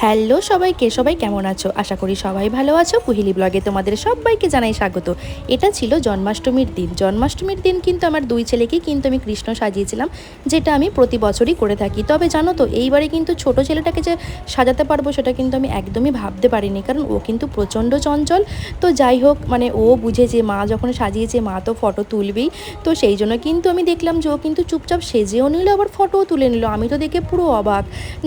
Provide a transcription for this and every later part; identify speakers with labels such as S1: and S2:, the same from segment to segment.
S1: Hello সবাইকে, সবাই কেমন আছো? আশা করি সবাই ভালো আছো। কুহিলি ব্লগে তোমাদের সবাইকে জানাই স্বাগত। এটা ছিল জন্মাষ্টমীর দিন। জন্মাষ্টমীর দিন কিন্তু আমার দুই ছেলেকেই কিন্তু আমি কৃষ্ণ সাজিয়েছিলাম, যেটা আমি প্রতি বছরই করে থাকি। তবে জানো তো, এইবারে কিন্তু ছোট ছেলেটাকে যে সাজাতে পারবো সেটা কিন্তু আমি একদমই ভাবতে পারিনি, কারণ ও কিন্তু প্রচণ্ড চঞ্চল। তো যাই হোক, মানে ও বুঝে যে মা যখন সাজিয়েছে মা তো ফটো তুলবেই। তো সেই জন্য কিন্তু আমি দেখলাম যে ও কিন্তু চুপচাপ সেজেও নিল, আবার ফটোও তুলে নিল। আমি তো দেখে পুরো অবাক।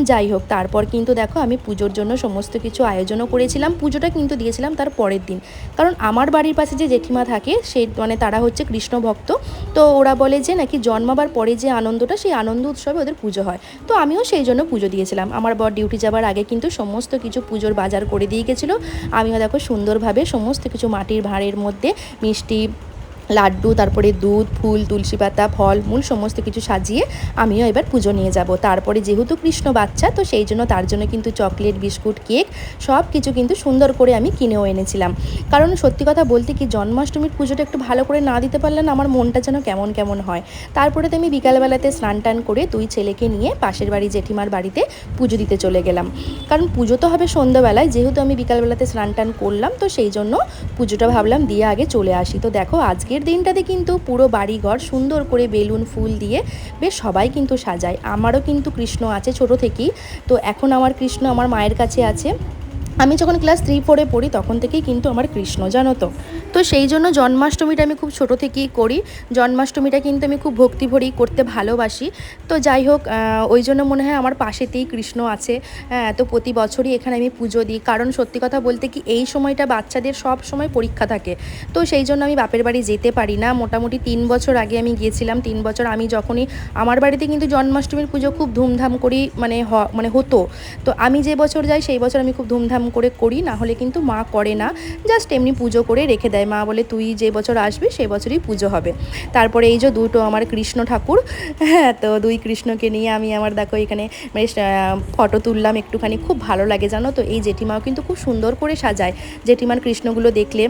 S1: যাই হোক, তারপর কিন্তু দেখো আমি পুজোর জন্য সমস্ত কিছু আয়োজনও করেছিলাম। পুজোটা কিন্তু দিয়েছিলাম তার পরের দিন, কারণ আমার বাড়ির পাশে যে জেঠিমা থাকে সে মানে তারা হচ্ছে কৃষ্ণ ভক্ত। তো ওরা বলে যে নাকি জন্মাবার পরে যে আনন্দটা, সেই আনন্দ উৎসবে ওদের পুজো হয়। তো আমিও সেই জন্য পুজো দিয়েছিলাম। আমার বর ডিউটি যাবার আগে কিন্তু সমস্ত কিছু পুজোর বাজার করে দিয়ে গেছিলো। আমিও দেখো সুন্দরভাবে সমস্ত কিছু মাটির ভাঁড়ের মধ্যে মিষ্টি, লাড্ডু, তারপরে দুধ, ফুল, তুলসী পাতা, ফল মূল সমস্ত কিছু সাজিয়ে আমিও এবার পুজো নিয়ে যাব। তারপরে যেহেতু কৃষ্ণ বাচ্চা, তো সেই জন্য তার জন্য কিন্তু চকলেট, বিস্কুট, কেক সব কিছু কিন্তু সুন্দর করে আমি কিনেও এনেছিলাম। কারণ সত্যি কথা বলতে কি, জন্মাষ্টমীর পুজোটা একটু ভালো করে না দিতে পারলে না আমার মনটা যেন কেমন কেমন হয়। তারপরে তো আমি বিকালবেলাতে স্নান টান করে দুই ছেলেকে নিয়ে পাশের বাড়ি জেঠিমার বাড়িতে পুজো দিতে চলে গেলাম। কারণ পুজো তো হবে সন্ধ্যাবেলায়, যেহেতু আমি বিকালবেলাতে স্নান টান করলাম, তো সেই জন্য পুজোটা ভাবলাম দিয়ে আগে চলে আসি। তো দেখো আজকের দিনটাতে কিন্তু পুরো বাড়িঘর সুন্দর করে বেলুন ফুল দিয়ে বেশ সবাই কিন্তু সাজায়। আমারও কিন্তু কৃষ্ণ আছে ছোট থেকেই। তো এখন আমার কৃষ্ণ আমার মায়ের কাছে আছে। আমি যখন ক্লাস 3-4-এ পড়ি তখন থেকেই কিন্তু আমার কৃষ্ণ, জানো তো। তো সেই জন্য জন্মাষ্টমীটা আমি খুব ছোট থেকেই করি। জন্মাষ্টমীটা কিন্তু আমি খুব ভক্তি ভরেই করতে ভালোবাসি। তো যাই হোক, ওই জন্য মনে হয় আমার পাশেতেই কৃষ্ণ আছে। হ্যাঁ, তো প্রতি বছরই এখানে আমি পুজো দিই। কারণ সত্যি কথা বলতে কি, এই সময়টা বাচ্চাদের সব সময় পরীক্ষা থাকে। তো সেই জন্য আমি বাপের বাড়ি যেতে পারি না। মোটামুটি 3 বছর আগে আমি গিয়েছিলাম। 3 বছর আমি যখনই আমার বাড়িতে কিন্তু জন্মাষ্টমীর পুজো খুব ধুমধাম করেই মানে হতো। তো আমি যে বছর যাই সেই বছর আমি খুব ধুমধাম করে করি, না হলে কিন্তু মা করে না। জাস্ট এমনি পুজো করে রেখে দেয়। মা বলে তুই যে বছর আসবি সেই বছরই পুজো হবে। তারপরে এই যে দুটো আমার কৃষ্ণ ঠাকুর, হ্যাঁ, তো দুই কৃষ্ণকে নিয়ে আমি আমার দেখো এখানে বেশ ফটো তুললাম একটুখানি। খুব ভালো লাগে জানো তো। এই জেঠিমাও কিন্তু খুব সুন্দর করে সাজায়। জেঠিমার কৃষ্ণগুলো দেখলে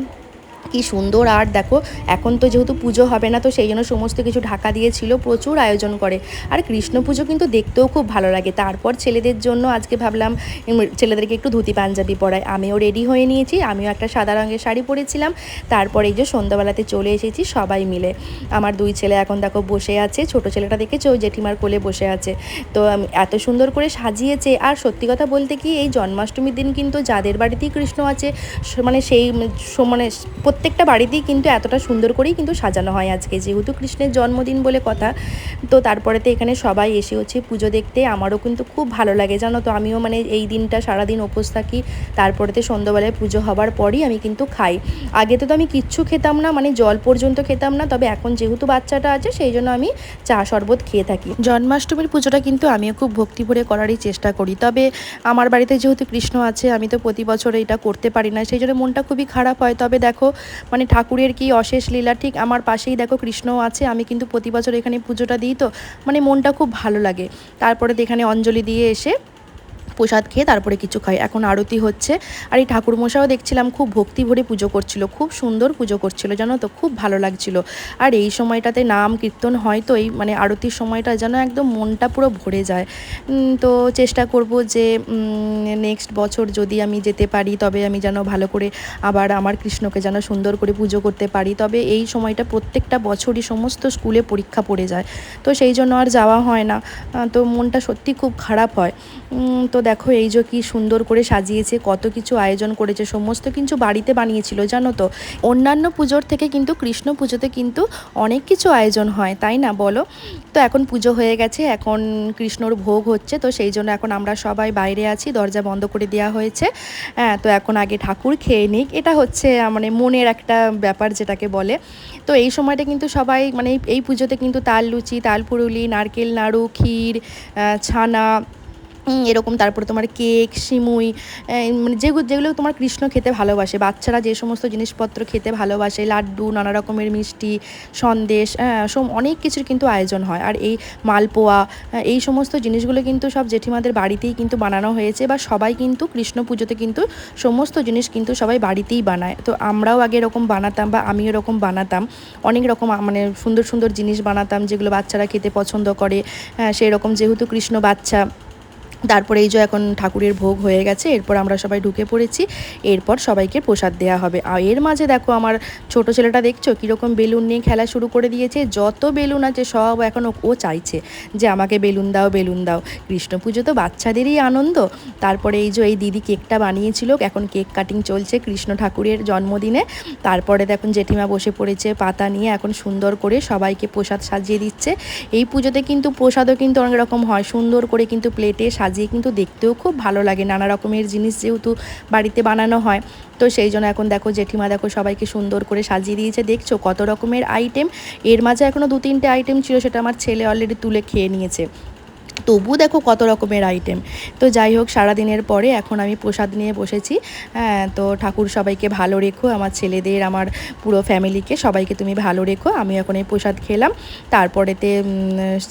S1: কি সুন্দর। আর দেখো এখন তো যেহেতু পুজো হবে না, তো সেই জন্য সমস্ত কিছু ঢাকা দিয়েছিল, প্রচুর আয়োজন করে। আর কৃষ্ণ পুজো কিন্তু দেখতেও খুব ভালো লাগে। তারপর ছেলেদের জন্য আজকে ভাবলাম ছেলেদেরকে একটু ধুতি পাঞ্জাবি পরাই। আমিও রেডি হয়ে নিয়েছি, আমিও একটা সাদা রঙের শাড়ি পরেছিলাম। তারপরে এই যে সন্ধ্যাবেলাতে চলে এসেছি সবাই মিলে। আমার দুই ছেলে এখন দেখো বসে আছে। ছোট ছেলেটা দেখেছো ওই জেঠিমার কোলে বসে আছে। তো এত সুন্দর করে সাজিয়েছে। আর সত্যি কথা বলতে কি, এই জন্মাষ্টমীর দিন কিন্তু যাদের বাড়িতেই কৃষ্ণ আছে মানে সেই মানে প্রত্যেকটা বাড়িতেই কিন্তু এতটা সুন্দর করেই কিন্তু সাজানো হয় আজকে, যেহেতু কৃষ্ণের জন্মদিন বলে কথা। তো তারপরেতে এখানে সবাই এসে হচ্ছে পুজো দেখতে। আমারও কিন্তু খুব ভালো লাগে জানো তো। আমিও মানে এই দিনটা সারাদিন উপোস থাকি। তারপরেতে সন্ধ্যাবেলায় পুজো হবার পরই আমি কিন্তু খাই। আগে তো আমি কিচ্ছু খেতাম না, মানে জল পর্যন্ত খেতাম না। তবে এখন যেহেতু বাচ্চাটা আছে সেই জন্য আমি চা শরবত খেয়ে থাকি। জন্মাষ্টমীর পুজোটা কিন্তু আমিও খুব ভক্তি ভরে করারই চেষ্টা করি। তবে আমার বাড়িতে যেহেতু কৃষ্ণ আছে, আমি তো প্রতি বছর এটা করতে পারি না, সেই জন্য মনটা খুবই খারাপ হয়। তবে দেখো মানে ঠাকুরের কি অশেষ লীলা, ঠিক আমার পাশেই দেখো কৃষ্ণও আছে। আমি কিন্তু প্রতি বছর এখানে পুজোটা দিই, তো মানে মনটা খুব ভালো লাগে। তারপরে এখানে অঞ্জলি দিয়ে এসে প্রসাদ খেয়ে তারপরে কিছু খাই। এখন আরতি হচ্ছে। আর এই ঠাকুরমশাইও দেখছিলাম খুব ভক্তি ভরে পুজো করছিল, খুব সুন্দর পুজো করছিল জানো তো, খুব ভালো লাগছিল। আর এই সময়টাতে নাম কীর্তন হয়, তো এই মানে আরতির সময়টা যেন একদম মনটা পুরো ভরে যায়। তো চেষ্টা করব যে নেক্সট বছর যদি আমি যেতে পারি, তবে আমি যেন ভালো করে আবার আমার কৃষ্ণকে যেন সুন্দর করে পুজো করতে পারি। তবে এই সময়টা প্রত্যেকটা বছরই সমস্ত স্কুলে পরীক্ষা পড়ে যায়, তো সেই জন্য আর যাওয়া হয় না। তো মনটা সত্যি খুব খারাপ হয়। তো দেখো এই যে কি সুন্দর করে সাজিয়েছে, কত কিছু আয়োজন করেছে, সমস্ত কিছু বাড়িতে বানিয়েছিল জানো তো। অন্যান্য পুজোর থেকে কিন্তু কৃষ্ণ পুজোতে কিন্তু অনেক কিছু আয়োজন হয়, তাই না বলো। তো এখন পুজো হয়ে গেছে, এখন কৃষ্ণর ভোগ হচ্ছে। তো সেই জন্য এখন আমরা সবাই বাইরে আছি, দরজা বন্ধ করে দেওয়া হয়েছে। হ্যাঁ, তো এখন আগে ঠাকুর খেয়ে নিক, এটা হচ্ছে মানে মনের একটা ব্যাপার যেটাকে বলে। তো এই সময়টা কিন্তু সবাই মানে এই পুজোতে কিন্তু তাল লুচি, তাল পুরুলি, নারকেল নাড়ু, ক্ষীর, ছানা, এরকম, তারপরে তোমার কেক, সিমুই, মানে যেগুলো তোমার কৃষ্ণ খেতে ভালোবাসে, বাচ্চারা যে সমস্ত জিনিসপত্র খেতে ভালোবাসে, লাড্ডু, নানা রকমের মিষ্টি, সন্দেশ, অনেক কিছুর কিন্তু আয়োজন হয়। আর এই মালপোয়া, এই সমস্ত জিনিসগুলো কিন্তু সব জেঠিমাদের বাড়িতেই কিন্তু বানানো হয়েছে। বা সবাই কিন্তু কৃষ্ণ পুজোতে কিন্তু সমস্ত জিনিস কিন্তু সবাই বাড়িতেই বানায়। তো আমরাও আগে এরকম বানাতাম, বা আমি এরকম বানাতাম। অনেক রকম মানে সুন্দর সুন্দর জিনিস বানাতাম যেগুলো বাচ্চারা খেতে পছন্দ করে। সেই রকম যেহেতু কৃষ্ণ বাচ্চা, তারপরে এই যে এখন ঠাকুরের ভোগ হয়ে গেছে, এরপর আমরা সবাই ঢুকে পড়েছি। এরপর সবাইকে প্রসাদ দেওয়া হবে। আর এর মাঝে দেখো আমার ছোট ছেলেটা দেখছো কীরকম বেলুন নিয়ে খেলা শুরু করে দিয়েছে। যত বেলুন আছে সব এখন ও চাইছে যে আমাকে বেলুন দাও, বেলুন দাও। কৃষ্ণ পুজো তো বাচ্চাদেরই আনন্দ। তারপরে এই যে এই দিদি কেকটা বানিয়েছিল, এখন কেক কাটিং চলছে কৃষ্ণ ঠাকুরের জন্মদিনে। তারপরে দেখুন জেঠিমা বসে পড়েছে পাতা নিয়ে, এখন সুন্দর করে সবাইকে প্রসাদ সাজিয়ে দিচ্ছে। এই পুজোতে কিন্তু প্রসাদও কিন্তু অনেক রকম হয়, সুন্দর করে কিন্তু প্লেটে সাজিয়ে কিন্তু দেখতেও খুব ভালো লাগে। নানা রকমের জিনিস যেহেতু বাড়িতে বানানো হয়, তো সেই জন্য এখন দেখো জেঠিমা দেখো সবাইকে সুন্দর করে সাজিয়ে দিয়েছে। দেখছো কত রকমের আইটেম। এর মাঝে এখনও 2-3টে আইটেম ছিল, সেটা আমার ছেলে অলরেডি তুলে খেয়ে নিয়েছে। তবু দেখো কত রকমের আইটেম। তো যাই হোক, সারাদিনের পরে এখন আমি প্রসাদ নিয়ে বসেছি। হ্যাঁ, তো ঠাকুর সবাইকে ভালো রেখো, আমার ছেলেদের, আমার পুরো ফ্যামিলিকে সবাইকে তুমি ভালো রেখো। আমি এখন এই প্রসাদ খেলাম, তারপরেতে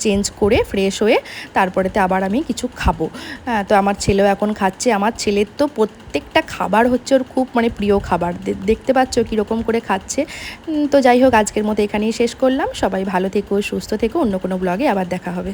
S1: চেঞ্জ করে ফ্রেশ হয়ে তারপরেতে আবার আমি কিছু খাবো। হ্যাঁ, তো আমার ছেলেও এখন খাচ্ছে। আমার ছেলের তো প্রত্যেকটা খাবার হচ্ছে ওর খুব মানে প্রিয় খাবার। দেখতে পাচ্ছ কীরকম করে খাচ্ছে। তো যাই হোক, আজকের মতো এখানেই শেষ করলাম। সবাই ভালো থেকো, সুস্থ থেকো। অন্য কোনো ব্লগে আবার দেখা হবে।